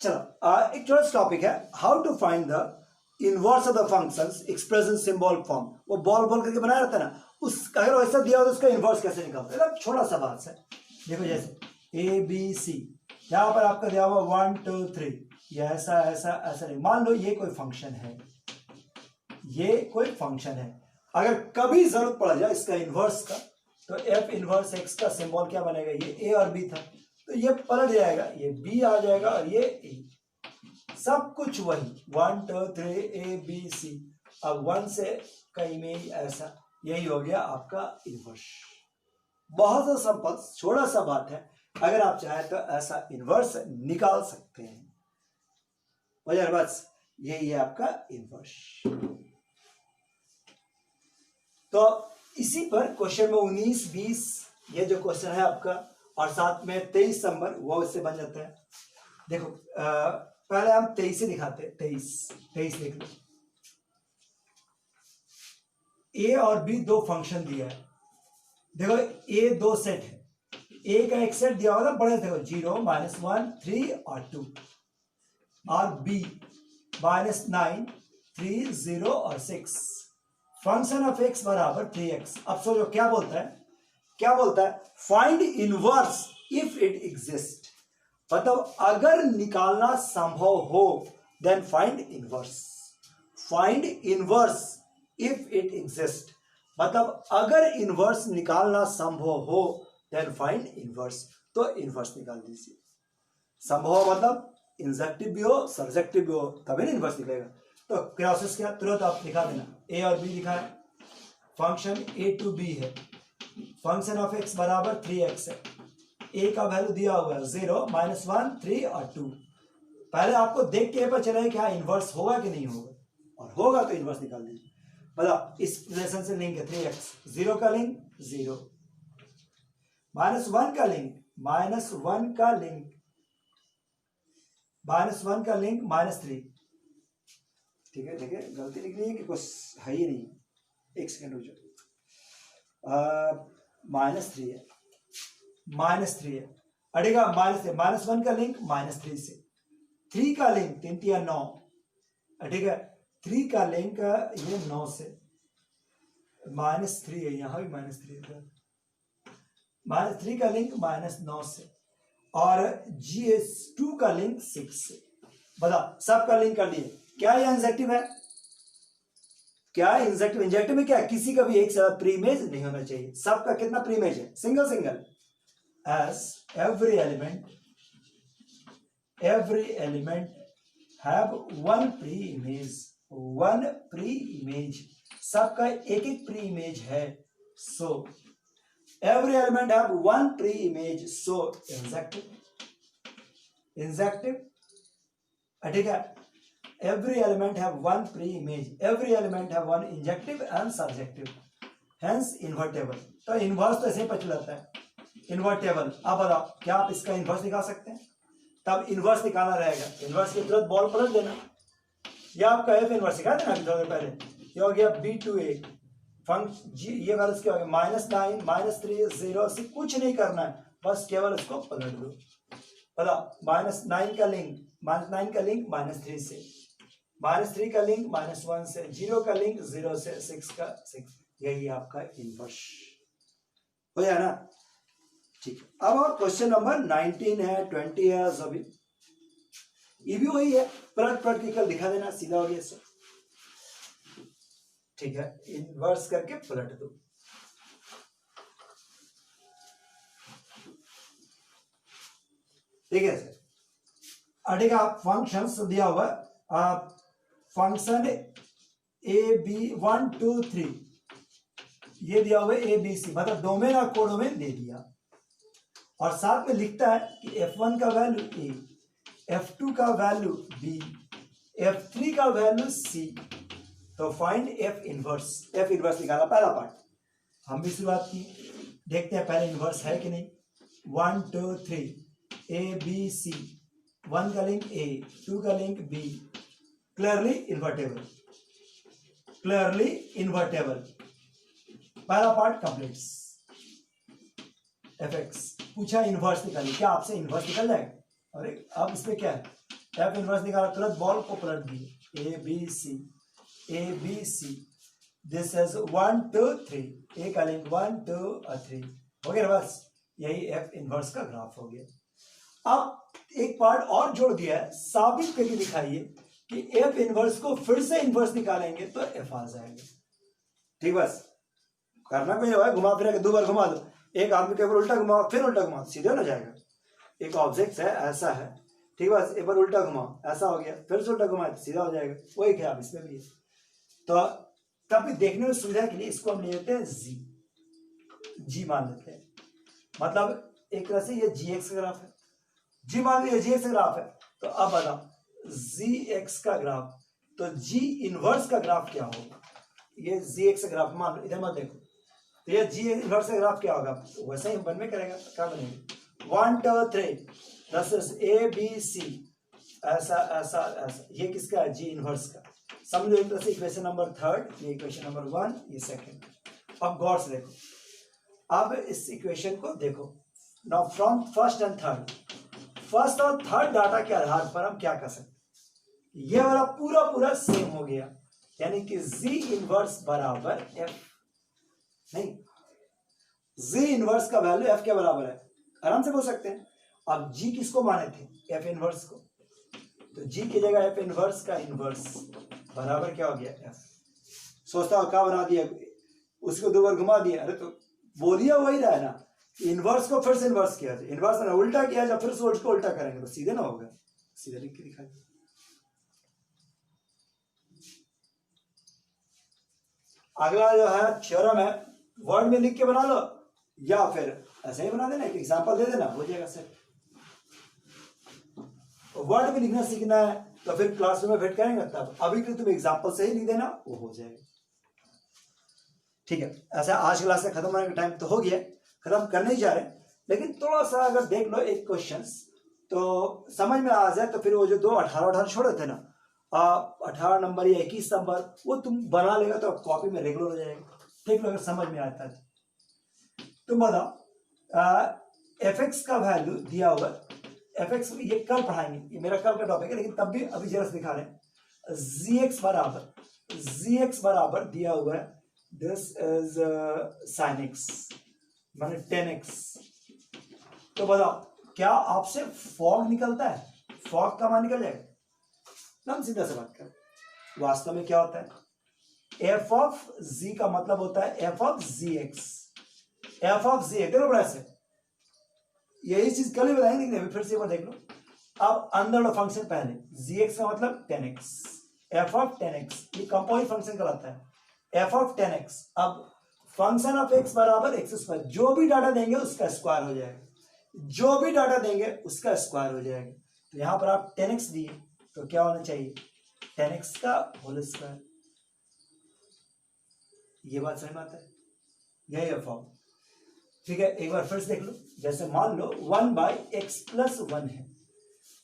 चलो एक छोटा सा टॉपिक है, how to find the inverse of the functions express in symbol form. वो बॉल बॉल करके बनाया रहता है ना, उस अगर वैसा दिया हो तो उसका इनवर्स कैसे निकालते हैं। छोटा सा बात है, देखो जैसे ए बी सी, यहाँ पर आपका दिया हुआ 1 2 3, ये ऐसा ऐसा ऐसा नहीं। मान लो ये कोई फंक्शन है, ये कोई फंक्शन है, अगर कभी जरूरत पड़ जाए इसका इनवर्स का, तो एफ इनवर्स एक्स का सिंबल क्या बनेगा, ये ए और बी था तो ये पलट जाएगा, ये बी आ जाएगा और ये ए, सब कुछ वही 1 2 3 ए बी सी। अब 1 से का इमेज ऐसा, यही हो गया आपका इनवर्स। बहुत सा सिंपल छोटा सा बात है, अगर आप चाहें तो ऐसा इनवर्स निकाल सकते हैं। वजह बस यही है आपका इनवर्स। तो इसी पर क्वेश्चन में 19 20 ये जो क्वेश्चन है आपका, और साथ में 23 नंबर वो इससे बन जाता है। देखो पहले हम 23 से दिखाते हैं। 23 लिख लो। ए और बी दो फंक्शन दिया है। देखो ए दो सेट है, ए का एक सेट दिया होगा बड़े, देखो 0 -1 3 और 2, और बी -9 3 0 और 6। फंक्शन ऑफ एक्स बराबर 3x। अब सोचो क्या बोलता है, क्या बोलता है, find inverse if it exist. मतलब अगर निकालना संभव हो then find inverse. Find inverse if it exist, मतलब अगर इनवर्स निकालना संभव हो देन फाइंड इनवर्स। तो इनवर्स निकाल दीजिए। संभव मतलब इंजेक्टिव भी हो सब्जेक्टिव भी हो, तभी ना इनवर्स निकलेगा। तो प्रोसेस क्या, तुरंत आप दिखा देना। ए और बी दिखा है, फंक्शन ए टू बी है, फंक्शन ऑफ एक्स बराबर 3x है, ए का वैल्यू दिया हुआ है 0 -1 3 और 2। पहले आपको देख के पता चला है कि हाँ इनवर्स होगा कि नहीं होगा, और होगा तो इनवर्स निकाल दीजिए। मतलब इस रिलेशन से लिंक है 3x, 0 का लिंक 0, -1 का लिंक -1 का लिंक -1 का लिंक -3। ठीक है, देखिए गलती लिखनी है कि कुछ है ही नहीं, एक सेकंड हो जाए। -3 है, -3 है, अड़ेगा -1 का लिंक -3 से, 3 का लिंक 3 3 9, ठीक है, 3 का लिंक ये 9 से, -3 है, यहाँ भी -3 है, -3 का लिंक -9 से, और GS2 का लिंक 6 से। बता सबका लिंक कर दिए। क्या ये इंजेक्टिव है, क्या इंजेक्टिव, इंजेक्टिव में क्या किसी का भी एक से ज्यादा प्रीमेज नहीं होना चाहिए। सबका कितना प्रीमेज है, single single. S every element have one pre image, सबका एक एक प्री इमेज है। So every element have one pre image, so injective, ठीक है। Every element have one pre-image. Every element have one injective and subjective. Hence invertible. तो inverse तो ऐसे ही पता चलता है, इन्वर्टेबल। अब बताओ क्या आप इसका इनवर्स निकाल सकते हैं, तब इनवर्स निकालना रहेगा। इनवर्स के तुरंत बॉल पलट देना, या आपका एफ इनवर्स सिखा देना थोड़ी देर पहले। ये हो गया B2A फंक्शन जी, ये वाला क्या हो गया -9 -3 0 से, कुछ नहीं करना है, बस केवल इसको पलट दो। बताओ -9 का लिंक -3 से, -3 का लिंक -1 से, 0 का लिंक 0 से, 6 का 6। यही आपका इनवर्स हो जाए ना। ठीक है, अब क्वेश्चन नंबर 19 है, 20 है, सभी ये भी वही है, पलट के कल दिखा देना, सीधा हो गया इससे। ठीक है, इनवर्स करके पलट दो। ठीक है सर, अड़ेगा फंक्शन दिया हुआ, फंक्शन ए बी 1 2 3, ये दिया हुआ ए बी सी, मतलब डोमेन और कोडोमेन दे दिया, और साथ में लिखता है कि F1 का वैल्यू ए, F2 का वैल्यू बी, F3 का वैल्यू सी। तो find f inverse. F inverse निकाला पहला पार्ट, हम भी शुरुआत की, देखते हैं पहले इनवर्स है कि नहीं। 1 2 3 ए बी सी, 1 का लिंक ए, 2 का लिंक बी, क्लियरली इन्वर्टेबल। पहला पार्ट कंप्लीट्स। एफ एक्स पूछा इनवर्स निकालिए, क्या आपसे इनवर्स निकल जाएगा। अरे अब इसमें क्या है, एफ इनवर्स निकाला, तुरंत बॉल को पलट दिए, A B C, this is 1 2 3, A का लिंक 1 2 और 3 हो गया। बस यही एफ इनवर्स का ग्राफ हो गया। अब एक पार्ट और जोड़ दिया है, साबित करके दिखाइए कि एफ इनवर्स को फिर से इनवर्स निकालेंगे तो एफ आ जाएगा। ठीक, बस करना कोई नहीं, घुमा फिरा के 2 बार घुमा दो, एक आदमी के ऊपर उल्टा घुमाओ फिर उल्टा घुमाओ, सीधे ना जाएगा। एक ऑब्जेक्ट है ऐसा है, ठीक, बस एक बार उल्टा घुमाओ ऐसा हो गया, फिर से उल्टा घुमाए तो सीधा हो जाएगा। वही ख्याल इसमें भी है। तो तब देखने में सुविधा के लिए इसको हम ले लेते हैं जी मान लेते हैं, मतलब एक तरह से ये जी एक्स का ग्राफ है, जी मान लीजिए जी एक्स का ग्राफ है। तो अब बताओ जी एक्स का ग्राफ, तो जी इनवर्स का ग्राफ क्या होगा? ये जी एक्स का ग्राफ मान लो, इधर मत देखो, तो ये जी इनवर्स का ग्राफ क्या होगा? वैसे ही वन में करेगा, क्या बनेगा 1 2 3 प्लस ए बी सी, ऐसा ऐसा ऐसा, ये किसका है? जी इनवर्स का। समझ लो एक तरह से इक्वेशन नंबर 3, ये इक्वेशन नंबर 1, ये सेकंड। अब गौर से देखो, अब इस इक्वेशन को देखो, now from first and third, first और थर्ड डाटा के आधार पर हम क्या कर सकते हैं? ये वाला पूरा पूरा सेम हो गया, यानी कि जी इनवर्स बराबर एफ, नहीं, जी इनवर्स का वैल्यू एफ के बराबर है, आराम से बोल सकते हैं। अब जी किसको माने थे? एफ इनवर्स को, तो जी की जगह एफ इनवर्स का इनवर्स बराबर क्या हो गया? एफ। सोचता हो क्या बना दिया, उसको 2 बार घुमा दिया, अरे तो बोलिए वही रहा है ना, इनवर्स को फिर से इनवर्स किया, इनवर्स ने उल्टा किया, जब फिर से उसको उल्टा करेंगे तो सीधे ना होगा, सीधे लिख के दिखाइए। अगला जो है थ्योरम है, वर्ड में लिख के बना लो या फिर ऐसे ही बना देना, एक एग्जांपल दे देना, हो जाएगा सर। वर्ड में लिखना सीखना है तो फिर क्लासरूम में भेंट करेंगे, तब अभी के तुम एग्जांपल से ही लिख देना, वो हो जाएगा। ठीक है, ऐसा आज क्लास से खत्म होने का टाइम तो हो गया, खत्म करने ही जा रहे हैं, लेकिन थोड़ा सा अगर देख लो एक क्वेश्चंस तो समझ में आ जाए, तो फिर वो जो 2 18 छोड़े थे ना, 18 नंबर या 21 नंबर, वो तुम बना लेगा तो कॉपी में रेगुलर हो जाएगा। देख लो अगर समझ में आता है। तुम बताओ एफ एक्स का वैल्यू दिया हुआ, एफ एक्स ये कल पढ़ाएंगे, ये मेरा कल का टॉपिक है, लेकिन तब भी अभी जरा दिखा रहे हैं। जी एक्स बराबर दिया हुआ है, दिस इज साइन एक्स माने 10x। तो बताओ क्या आपसे फॉग निकलता है? फॉग का मान निकल जाएगा? हम सीधा से बात करें, वास्तव में क्या होता है? एफ ऑफ जी का मतलब होता है f of g x, f of g x. देखो बड़ा से, यही चीज कल ही बताएंगे, लेकिन फिर से एक बार देख लो। अब अंदर वाला फंक्शन पहले, जी एक्स का मतलब 10x, एफ ऑफ 10x, ये कंपोजिट फंक्शन कहलाता है, एफ ऑफ 10x। अब फंक्शन ऑफ एक्स बराबर एक्स स्क्वायर, जो भी डाटा देंगे उसका स्क्वायर हो जाएगा, जो भी डाटा देंगे उसका स्क्वायर हो जाएगा। तो यहां पर आप 10x दिए तो क्या होना चाहिए? 10x का होल स्क्वायर। ये बात समझ में आता है? यही है फॉर्म। ठीक है, एक बार फिर से देख लो, जैसे मान लो 1/x+1 है,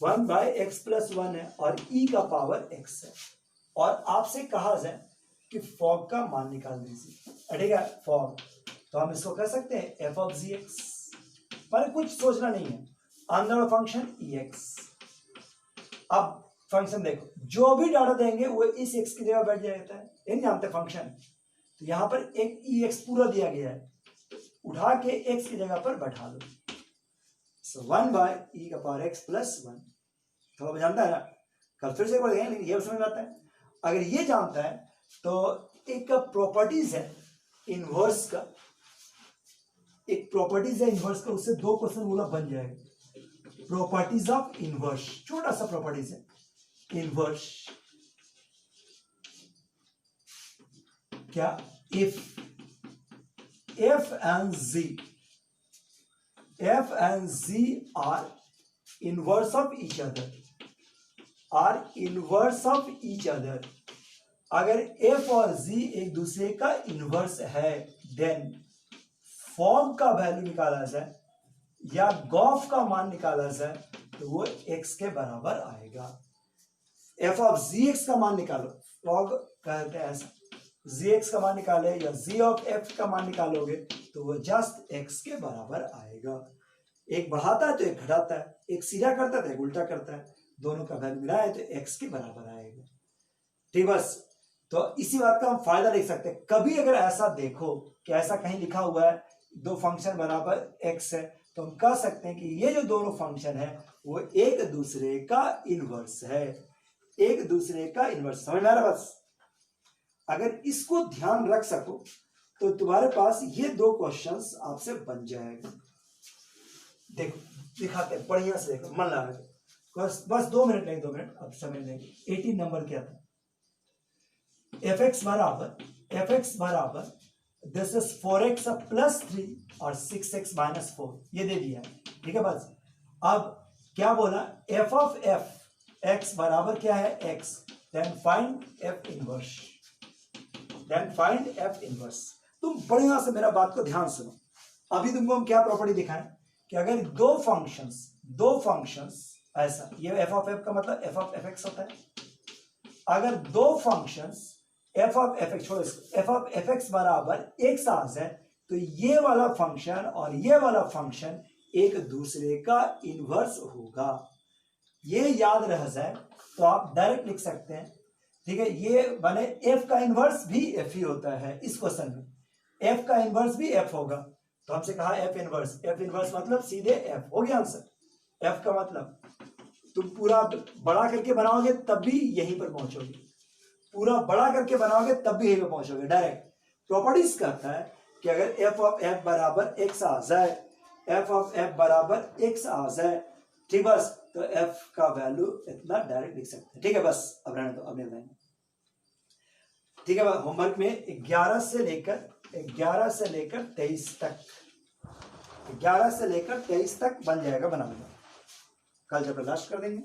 1/x+1 है और e का पावर x है, और आपसे कहा जाए कि फॉग का मान निकाल दीजिए, ठीक है, फॉग। तो हम इसको कह सकते हैं एफ ऑफ जी एक्स, पर कुछ सोचना नहीं है, अंदर फंक्शन ई एक्स। अब फंक्शन देखो, जो भी डाटा देंगे वो इस एक्स की जगह बैठ जाता है, नहीं जानते फंक्शन, तो यहां पर एक ई एक्स पूरा दिया गया है, उठा के एक्स की जगह पर बैठा दो। सो 1/e का पावर x+1, तो अब जानता है ना, कल फिर से एक बार देखेंगे, लेकिन ये समझ में आता है। अगर ये जानता है तो एक प्रॉपर्टीज है इनवर्स का, एक प्रॉपर्टीज है इनवर्स का, उससे 2 क्वेश्चन बोला बन जाएगा। प्रॉपर्टीज ऑफ इनवर्स, छोटा सा प्रॉपर्टीज है इनवर्स, क्या? If f and z are inverse of each other, अगर f और z एक दूसरे का इनवर्स है, देन फॉग का वैल्यू निकाला जाए या गॉफ का मान निकाला जाए तो वो x के बराबर आएगा। f ऑफ gx का मान निकालो, फॉग कहते हैं ऐसा, gx का मान निकाले या g ऑफ f का मान निकालोगे तो वो जस्ट x के बराबर आएगा। एक बढ़ाता है तो एक घटाता है, एक सीधा करता है तो एक उल्टा करता है। दोनों का वैल्यू मिलाए तो x के बराबर आएगा। ठीक, बस तो इसी बात का हम फायदा लिख सकते हैं। कभी अगर ऐसा देखो कि ऐसा कहीं लिखा हुआ है दो फंक्शन बराबर x है, तो हम कह सकते हैं कि ये जो दोनों फंक्शन है वो एक दूसरे का इनवर्स है, एक दूसरे का इनवर्स। समझ में आ रहा? बस अगर इसको ध्यान रख सको तो तुम्हारे पास ये दो क्वेश्चंस आपसे बन जाएगा। देखो दिखाते हैं, बढ़िया से देखो, मन लगा के बस 2 मिनट नहीं, 2 मिनट अब समय लेंगे। 18 नंबर क्या था? एफ एक्स बराबर दिस इज 4x प्लस 3 और 6x माइनस 4, ये दे दिया। ठीक है, बस अब क्या बोला? एफ ऑफ एफ एक्स बराबर क्या है? x, then find f inverse, then find f inverse. तुम बढ़िया से मेरा बात को ध्यान सुनो। अभी तुमको हम क्या प्रॉपर्टी दिखाएं कि अगर दो फंक्शंस ऐसा, ये एफ ऑफ एफ का मतलब एफ ऑफ एफ एक्स होता है। अगर दो functions F of F x, छोड़ो इसको, एफ ऑफ एफ एक्स बराबर एक्स आ जाए तो ये वाला फंक्शन और ये वाला फंक्शन एक दूसरे का इनवर्स होगा। ये याद रह जाए तो आप डायरेक्ट लिख सकते हैं। ठीक है, ये बने एफ का इनवर्स भी एफ ही होता है। इस क्वेश्चन में एफ का इनवर्स भी एफ होगा, तो हमसे कहा एफ इनवर्स मतलब सीधे एफ हो गया आंसर। एफ का मतलब तुम पूरा बड़ा करके बनाओगे तब भी यहीं पर पहुंचोगे, पूरा बड़ा करके बनाओगे तब भी यहीं पर पहुंचोगे। डायरेक्ट प्रॉपर्टीज कहता है कि अगर एफ ऑफ एफ बराबर एक्स आ जाए, एफ ऑफ एफ बराबर एक्स आ जाए, ठीक, बस तो एफ का वैल्यू इतना डायरेक्ट लिख सकते हैं। ठीक है, बस अब रहने दो, अब नहीं लाएंगे। ठीक है, होमवर्क में 11 से लेकर 23 तक, 11 से लेकर 23 तक बन जाएगा, बना लेना। कल जब लास्ट कर देंगे।